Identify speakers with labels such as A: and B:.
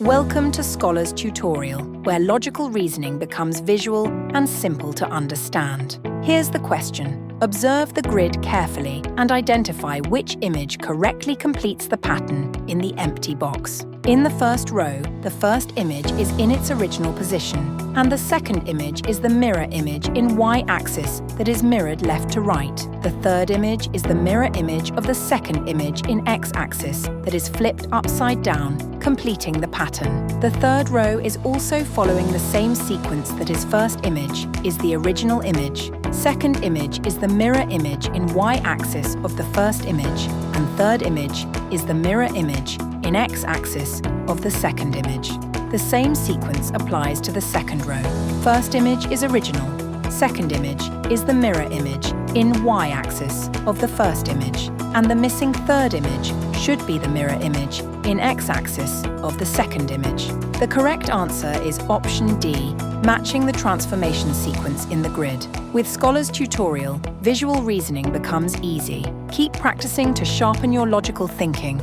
A: Welcome to Scholar's Tutorial, where logical reasoning becomes visual and simple to understand. Here's the question. Observe the grid carefully and identify which image correctly completes the pattern in the empty box. In the first row, the first image is in its original position, and the second image is the mirror image in y-axis that is mirrored left to right. The third image is the mirror image of the second image in x-axis that is flipped upside down, completing the pattern. The third row is also following the same sequence that is first image is the original image, second image is the mirror image in y-axis of the first image, and third image is the mirror image in x-axis of the second image. The same sequence applies to the second row. First image is original, second image is the mirror image in y-axis of the first image, and the missing third image should be the mirror image in x-axis of the second image. The correct answer is option D, matching the transformation sequence in the grid. With Scholar's Tutorial, visual reasoning becomes easy. Keep practicing to sharpen your logical thinking.